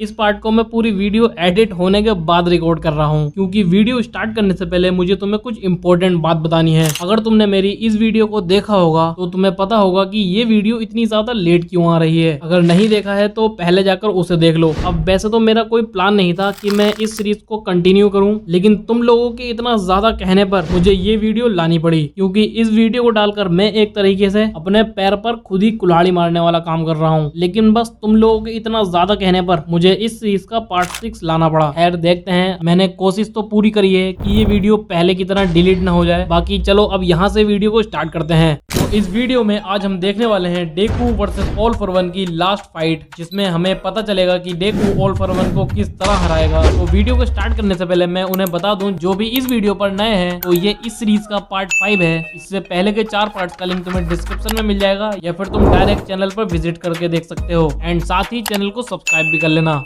इस पार्ट को मैं पूरी वीडियो एडिट होने के बाद रिकॉर्ड कर रहा हूँ, क्योंकि वीडियो स्टार्ट करने से पहले मुझे तुम्हें कुछ इंपॉर्टेंट बात बतानी है। अगर तुमने मेरी इस वीडियो को देखा होगा तो तुम्हें पता होगा कि ये वीडियो इतनी ज्यादा लेट क्यों आ रही है। अगर नहीं देखा है तो पहले जाकर उसे देख लो। अब वैसे तो मेरा कोई प्लान नहीं था कि मैं इस सीरीज को कंटिन्यू करूं, लेकिन तुम लोगों के इतना ज्यादा कहने पर मुझे ये वीडियो लानी पड़ी, क्योंकि इस वीडियो को डालकर मैं एक तरीके से अपने पैर पर खुद ही कुल्हाड़ी मारने वाला काम कर रहा हूँ। लेकिन बस तुम लोगों के इतना ज्यादा कहने पर मुझे इस सीरीज का पार्ट 6 लाना पड़ा। खैर देखते हैं, मैंने कोशिश तो पूरी करी है कि ये वीडियो पहले की तरह डिलीट ना हो जाए। बाकी चलो अब यहाँ से वीडियो को स्टार्ट करते हैं। तो इस वीडियो में आज हम देखने वाले हैं डेकू वर्सेस ऑल फॉर वन की लास्ट फाइट, जिसमें हमें पता चलेगा कि डेकू ऑल फॉर वन को किस तरह हराएगा। तो वीडियो को स्टार्ट करने से पहले मैं उन्हें बता दूं, जो भी इस वीडियो पर नए हैं तो ये इस सीरीज का पार्ट 5 है। इससे पहले के 4 पार्ट्स का लिंक तुम्हें डिस्क्रिप्शन में मिल जाएगा, या फिर तुम डायरेक्ट चैनल पर विजिट करके देख सकते हो। एंड साथ ही चैनल को सब्सक्राइब भी कर लेना।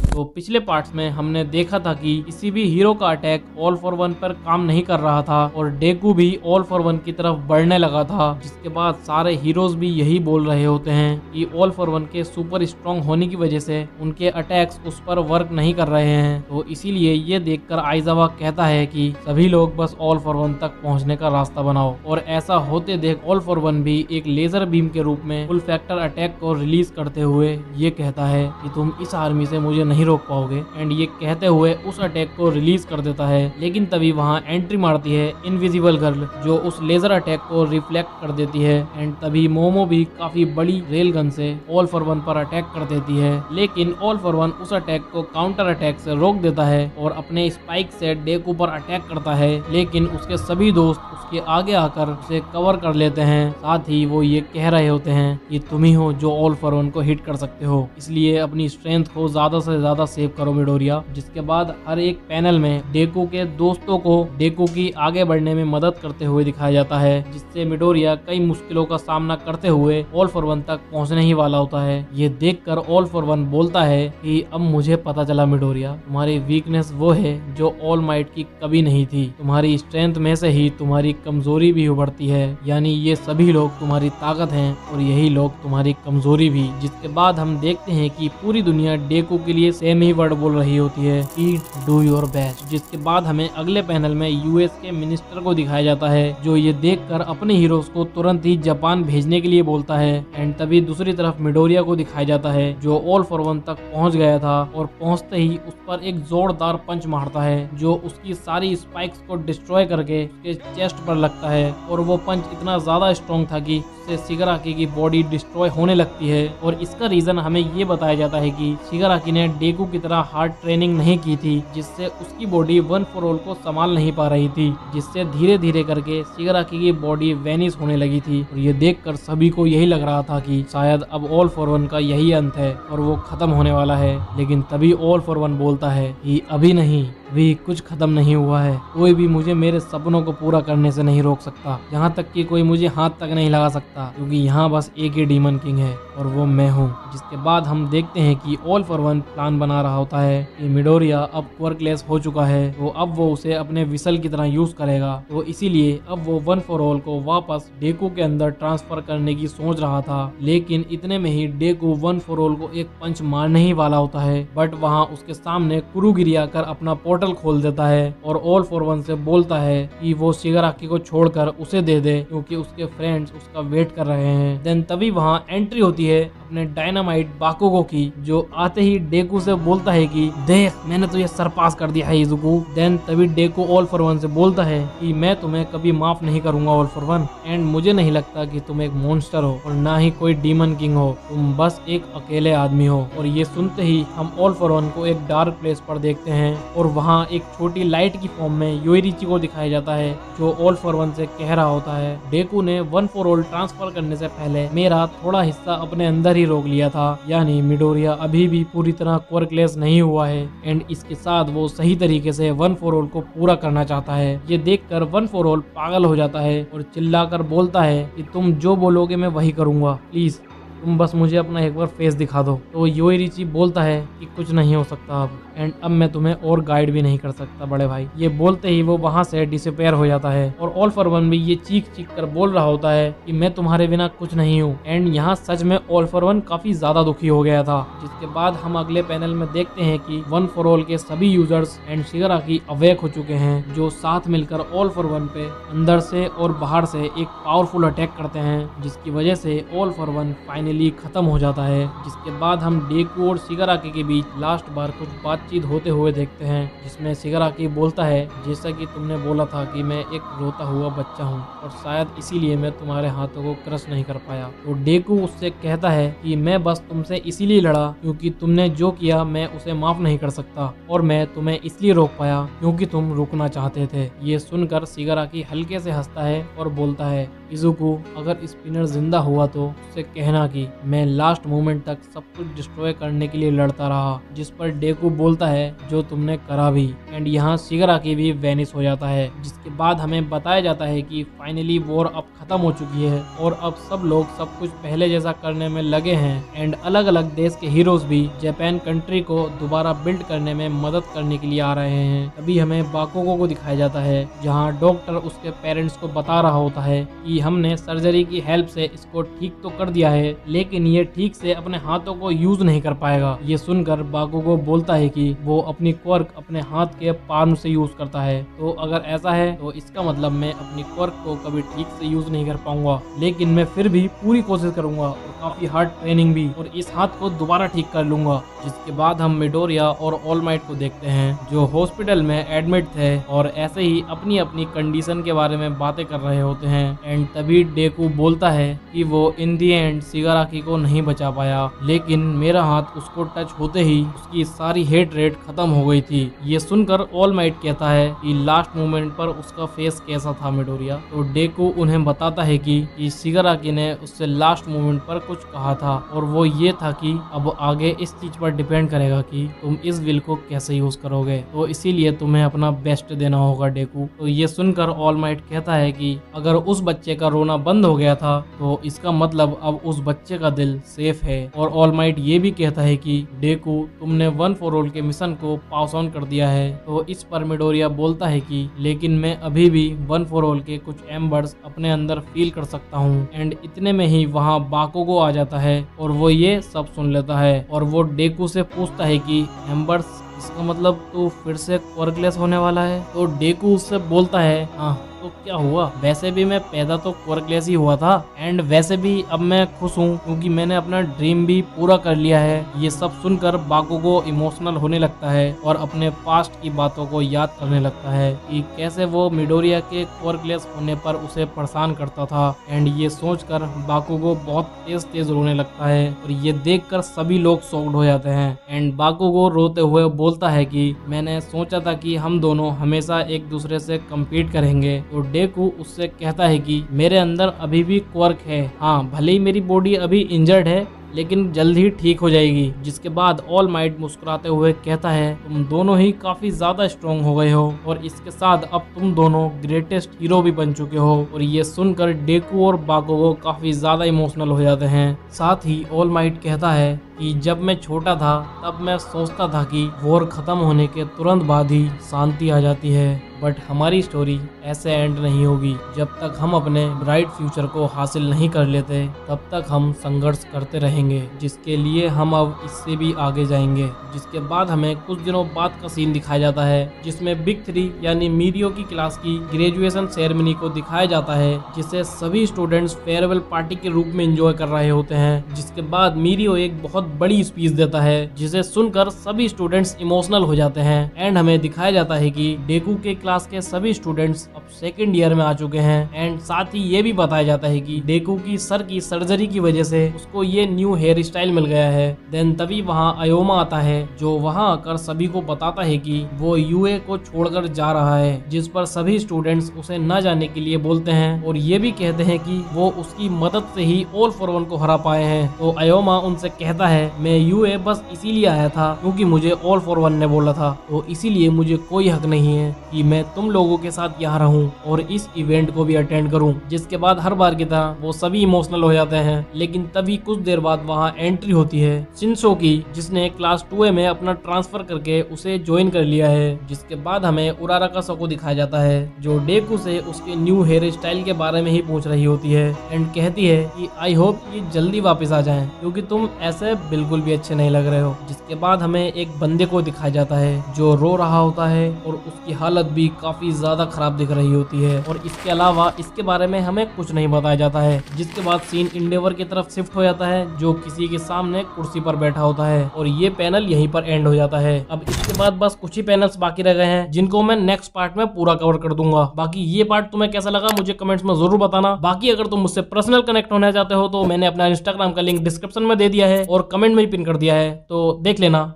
तो पिछले पार्ट्स में हमने देखा था कि किसी भी हीरो का अटैक ऑल फॉर वन पर काम नहीं कर रहा था और डेकू भी ऑल फॉर वन की तरफ बढ़ने लगा था, जिसके बाद सारे हीरोज भी यही बोल रहे होते हैं कि ऑल फॉर वन के सुपर स्ट्रॉन्ग होने की वजह से उनके अटैक्स उस पर वर्क नहीं कर रहे हैं। तो इसीलिए ये देखकर आइजावा कहता है कि सभी लोग बस ऑल फॉर वन तक पहुंचने का रास्ता बनाओ। और ऐसा होते देख ऑल फॉर वन भी एक लेजर बीम के रूप में फुल फैक्टर अटैक को रिलीज करते हुए ये कहता है कि तुम इस आर्मी से मुझे नहीं रोक पाओगे। एंड ये कहते हुए उस अटैक को रिलीज कर देता है, लेकिन तभी वहां एंट्री मारती है इनविजिबल गर्ल, जो उस लेजर अटैक को रिफ्लेक्ट कर देती है। एंड तभी मोमो भी काफी बड़ी रेल गन से ऑल फॉर वन पर अटैक कर देती है, लेकिन ऑल फॉर वन उस अटैक को काउंटर अटैक से रोक देता है और अपने स्पाइक से डेकू पर अटैक करता है। लेकिन उसके सभी दोस्त उसके आगे आकर उसे कवर कर लेते हैं। साथ ही वो ये कह रहे होते हैं कि तुम ही हो जो ऑल फॉर वन को हिट कर सकते हो, इसलिए अपनी स्ट्रेंथ को ज्यादा से ज्यादा सेव करो मिडोरिया। जिसके बाद हर एक पैनल में डेकू के दोस्तों को डेकू की आगे बढ़ने में मदद करते हुए दिखाया जाता है, जिससे मिडोरिया कई मुश्किलों का सामना करते हुए ऑल फॉर वन तक पहुंचने ही वाला होता है। ये देखकर ऑल फॉर वन बोलता है कि अब मुझे पता चला मिडोरिया, तुम्हारी वीकनेस वो है जो ऑल माइट की कभी नहीं थी। तुम्हारी स्ट्रेंथ में से ही तुम्हारी कमजोरी भी उभरती है, यानी ये सभी लोग तुम्हारी ताकत हैं और यही लोग तुम्हारी कमजोरी भी। जिसके बाद हम देखते हैं कि पूरी दुनिया डेकू के लिए सेम ही वर्ड बोल रही होती है कि डू योर बेस्ट। जिसके बाद हमें अगले पैनल में यूएस के मिनिस्टर को दिखाया जाता है, जो ये देखकर अपने हीरोज को तुरंत ही जापान भेजने के लिए बोलता है। एंड तभी दूसरी तरफ मिडोरिया को दिखाया जाता है, जो ऑल फॉर वन तक पहुंच गया था और पहुंचते ही उस पर एक जोरदार पंच मारता है, जो उसकी सारी स्पाइक्स को डिस्ट्रॉय करके उसके चेस्ट पर लगता है। और वो पंच इतना ज्यादा स्ट्रॉन्ग था कि उससे शिगाराकी की बॉडी डिस्ट्रॉय होने लगती है। और इसका रीजन हमें ये बताया जाता है कि शिगाराकी ने डेकू की तरह हार्ड ट्रेनिंग नहीं की थी, जिससे उसकी बॉडी वन फॉर ऑल को संभाल नहीं पा रही थी, जिससे धीरे धीरे करके शिगाराकी की बॉडी वेनिश होने लगी थी। और ये देखकर सभी को यही लग रहा था कि शायद अब ऑल फॉर वन का यही अंत है और वो खत्म होने वाला है। लेकिन तभी ऑल फॉर वन बोलता है कि अभी नहीं, भी कुछ खत्म नहीं हुआ है। कोई भी मुझे मेरे सपनों को पूरा करने से नहीं रोक सकता, यहाँ तक कि कोई मुझे हाथ तक नहीं लगा सकता, क्योंकि यहाँ बस एक ही डीमन किंग है और वो मैं हूँ। जिसके बाद हम देखते हैं कि ऑल फॉर वन प्लान बना रहा होता है कि मिडोरिया अब क्वर्कलेस हो चुका है, तो अब वो उसे अपने विसल की तरह यूज करेगा। तो इसीलिए अब वो वन फॉर ऑल को वापस डेकू के अंदर ट्रांसफर करने की सोच रहा था। लेकिन इतने में ही डेकू वन फॉर ऑल को एक पंच मारने ही वाला होता है, बट वहाँ उसके सामने कुरुगिरी आकर अपना पोर्टल खोल देता है और ऑल फॉर वन से बोलता है कि वो शिगाराकी को छोड़कर उसे दे दे, क्योंकि उसके फ्रेंड्स उसका वेट कर रहे हैं। देन तभी वहाँ एंट्री होती है अपने डायनामाइट बाकुगो की, जो आते ही डेकू से बोलता है कि देख मैंने तुझे सरपास कर दिया है इजुकू। देन तभी डेकू ऑल फॉर वन से बोलता है कि मैं तुम्हें कभी माफ नहीं करूंगा ऑल फॉर वन, एंड मुझे नहीं लगता कि तुम एक मॉन्स्टर हो और ना ही कोई डीमन किंग हो, तुम बस एक अकेले आदमी हो। और ये सुनते ही हम ऑल फॉर वन को एक डार्क प्लेस पर देखते हैं और वहाँ एक छोटी लाइट की फॉर्म में योइरिची को दिखाया जाता है, जो ऑल फॉर वन से कह रहा होता है डेकू ने वन फॉर ऑल ट्रांसफर करने से पहले मेरा थोड़ा हिस्सा अपने अंदर ही रोक लिया था, यानी मिडोरिया अभी भी पूरी तरह क्वर्कलेस नहीं हुआ है। एंड इसके साथ वो सही तरीके से वन फॉर ऑल को पूरा करना चाहता है। ये देखकर वन फॉर ऑल पागल हो जाता है और चिल्लाकर बोलता है कि तुम जो बोलोगे मैं वही करूंगा, प्लीज तुम बस मुझे अपना एक बार फेस दिखा दो। तो योइरिची बोलता है कि कुछ नहीं हो सकता अब, एंड अब मैं तुम्हें और गाइड भी नहीं कर सकता बड़े भाई। ये बोलते ही वो वहां से डिसअपेयर हो जाता है और ऑल फॉर वन भी ये चीख चीख कर बोल रहा होता है कि मैं तुम्हारे बिना कुछ नहीं हूँ। एंड यहाँ सच में ऑल फॉर वन काफी ज्यादा दुखी हो गया था। जिसके बाद हम अगले पैनल में देखते हैं कि वन फॉर ऑल के सभी यूजर्स एंड शिगाराकी अवेक हो चुके हैं, जो साथ मिलकर ऑल फॉर वन पे अंदर से और बाहर से एक पावरफुल अटैक करते हैं, जिसकी वजह से ऑल फॉर वन फाइनली खत्म हो जाता है। जिसके बाद हम डेकू और शिगाराकी के बीच लास्ट बार कुछ बातचीत होते हुए देखते हैं, जिसमें शिगाराकी बोलता है जैसा कि तुमने बोला था कि मैं एक रोता हुआ बच्चा हूँ और शायद इसीलिए मैं तुम्हारे हाथों को क्रश नहीं कर पाया। तो डेकू उससे कहता है कि मैं बस तुमसे इसीलिए लड़ा क्योंकि तुमने जो किया मैं उसे माफ नहीं कर सकता, और मैं तुम्हें इसलिए रोक पाया क्योंकि तुम रुकना चाहते थे। ये सुनकर शिगाराकी हल्के से हंसता है और बोलता है इजुको, अगर स्पिनर जिंदा हुआ तो उससे कहना कि मैं लास्ट मोमेंट तक सब कुछ डिस्ट्रॉय करने के लिए लड़ता रहा। जिस पर डेकू बोलता है जो तुमने करा भी। एंड यहाँ शिगाराकी भी वैनिश हो जाता है। जिसके बाद हमें बताया जाता है कि फाइनली वॉर अब खत्म हो चुकी है और अब सब लोग सब कुछ पहले जैसा करने में लगे हैं। एंड अलग अलग देश के हीरोज भी जापान कंट्री को दोबारा बिल्ड करने में मदद करने के लिए आ रहे हैं। तभी हमें बाकुगो को दिखाया जाता है, जहाँ डॉक्टर उसके पेरेंट्स को बता रहा होता है कि हमने सर्जरी की हेल्प से इसको ठीक तो कर दिया है, लेकिन ये ठीक से अपने हाथों को यूज नहीं कर पाएगा। ये सुनकर बाकुगो बोलता है कि वो अपनी क्वर्क अपने हाथ के पाम से यूज करता है। तो अगर ऐसा है तो इसका मतलब मैं अपनी क्वर्क को कभी ठीक से यूज नहीं कर पाऊंगा, लेकिन मैं फिर भी पूरी कोशिश करूंगा और काफी हार्ड ट्रेनिंग भी, और इस हाथ को दोबारा ठीक कर लूंगा। जिसके बाद हम मिडोरिया और ऑल माइट को देखते हैं, जो हॉस्पिटल में एडमिट थे और ऐसे ही अपनी अपनी कंडीशन के बारे में बातें कर रहे होते हैं। एंड तभी डेकू बोलता है कि वो इन दी एंड शिगाराकी को नहीं बचा पाया, लेकिन मेरा हाथ उसको टच होते ही उसकी सारी हेट रेट खत्म हो गई थी। ये सुनकर ऑल माइट कहता है कि लास्ट मोमेंट पर उसका फेस कैसा था मिडोरिया। तो डेकू उन्हें बताता है कि शिगाराकी ने उससे लास्ट मोमेंट पर कुछ कहा था, और वो ये था कि अब आगे इस चीज पर डिपेंड करेगा कि तुम इस विल को कैसे यूज करोगे, तो इसीलिए तुम्हें अपना बेस्ट देना होगा डेकू। तो ये सुनकर ऑल माइट कहता है कि अगर उस बच्चे का रोना बंद हो गया था तो इसका मतलब अब उस बच्चे का दिल सेफ है। और ऑल माइट ये भी कहता है कि डेकू, तुमने वन फॉर ऑल के मिशन को पास ऑन कर दिया है। तो इस पर मिडोरिया बोलता है कि लेकिन मैं अभी भी वन फॉर ऑल के कुछ एम्बर्स अपने अंदर फील कर सकता हूँ। एंड इतने में ही वहाँ बाकुगो आ जाता है और वो ये सब सुन लेता है, और वो डेकू से पूछता है कि एम्बर्स, इसका मतलब तू फिर से क्वर्कलेस होने वाला है। तो डेकू उससे बोलता है हाँ, तो क्या हुआ, वैसे भी मैं पैदा तो क्वर्कलेस ही हुआ था, एंड वैसे भी अब मैं खुश हूँ क्योंकि मैंने अपना ड्रीम भी पूरा कर लिया है। ये सब सुनकर बाकुगो इमोशनल होने लगता है और अपने पास्ट की बातों को याद करने लगता है कि कैसे वो मिडोरिया के क्वर्कलेस होने पर उसे परेशान करता था। एंड ये सोचकर बाकुगो बहुत तेज तेज रोने लगता है, और ये देखकर सभी लोग शॉक्ड हो जाते हैं। एंड बाकुगो रोते हुए बोलता है कि मैंने सोचा था कि हम दोनों हमेशा एक दूसरे से कम्पीट करेंगे। तो डेकू उससे कहता है कि मेरे अंदर अभी भी क्वर्क है, हाँ भले ही मेरी बॉडी अभी इंजर्ड है लेकिन जल्द ही ठीक हो जाएगी। जिसके बाद ऑल माइट मुस्कुराते हुए कहता है तुम दोनों ही काफी ज्यादा स्ट्रॉन्ग हो गए हो, और इसके साथ अब तुम दोनों ग्रेटेस्ट हीरो भी बन चुके हो। और ये सुनकर डेकू और बाकुगो काफी ज्यादा इमोशनल हो जाते हैं। साथ ही ऑल माइट कहता है कि जब मैं छोटा था तब मैं सोचता था कि वॉर खत्म होने के तुरंत बाद ही शांति आ जाती है, बट हमारी स्टोरी ऐसे एंड नहीं होगी। जब तक हम अपने ब्राइट फ्यूचर को हासिल नहीं कर लेते तब तक हम संघर्ष करते रहेंगे, जिसके लिए हम अब इससे भी आगे जाएंगे। जिसके बाद हमें कुछ दिनों बाद का सीन दिखाया जाता है, जिसमें बिग 3 यानी मीरियो की क्लास की ग्रेजुएशन सेरेमनी को दिखाया जाता है, जिसे सभी स्टूडेंट्स फेयरवेल पार्टी के रूप में एंजॉय कर रहे होते हैं। जिसके बाद मीरियो एक बहुत बड़ी स्पीच देता है, जिसे सुनकर सभी स्टूडेंट्स इमोशनल हो जाते हैं। एंड हमें दिखाया जाता है कि डेकू के क्लास के सभी स्टूडेंट्स अब सेकंड ईयर में आ चुके हैं। एंड साथ ही ये भी बताया जाता है कि डेकू की सर की सर्जरी की वजह से उसको ये न्यू हेयर स्टाइल मिल गया है। देन तभी वहाँ अयोमा आता है, जो वहाँ आकर सभी को बताता है कि वो यूए को छोड़कर जा रहा है, जिस पर सभी स्टूडेंट्स उसे न जाने के लिए बोलते हैं और ये भी कहते हैं कि वो उसकी मदद से ही ऑल फॉर वन को हरा पाए हैं। तो अयोमा उनसे कहता है मैं यूए बस इसीलिए आया था क्योंकि मुझे ऑल फॉर वन ने बोला था, तो इसीलिए मुझे कोई हक नहीं है कि मैं मैं तुम लोगों के साथ यहाँ रहूं और इस इवेंट को भी अटेंड करूं। जिसके बाद हर बार की तरह वो सभी इमोशनल हो जाते हैं, लेकिन तभी कुछ देर बाद वहाँ एंट्री होती है शिनसो की, जिसने क्लास 2A में अपना ट्रांसफर करके उसे ज्वाइन कर लिया है। जिसके बाद हमें उराराकासा को दिखाया जाता है, जो डेकू से उसके न्यू हेयर स्टाइल के बारे में ही पूछ रही होती है एंड कहती है कि आई होप ये जल्दी वापस आ जाएं, क्योंकि तुम ऐसे बिल्कुल भी अच्छे नहीं लग रहे हो। जिसके बाद हमें एक बंदे को दिखाया जाता है जो रो रहा होता है और उसकी हालत भी काफी ज्यादा खराब दिख रही होती है, और इसके अलावा इसके बारे में हमें कुछ नहीं बताया जाता है। जिसके बाद सीन इंडेवर की तरफ शिफ्ट हो जाता है, जो किसी के सामने कुर्सी पर बैठा होता है, और ये पैनल यहीं पर एंड हो जाता है। अब इसके बाद बस कुछ ही पैनल्स बाकी रह गए हैं, जिनको मैं नेक्स्ट पार्ट में पूरा कवर कर दूंगा। बाकी ये पार्ट तुम्हें कैसा लगा मुझे कमेंट्स में जरूर बताना। बाकी अगर तुम मुझसे पर्सनल कनेक्ट होना चाहते हो तो मैंने अपना इंस्टाग्राम का लिंक डिस्क्रिप्शन में दे दिया है और कमेंट में भी पिन कर दिया है, तो देख लेना।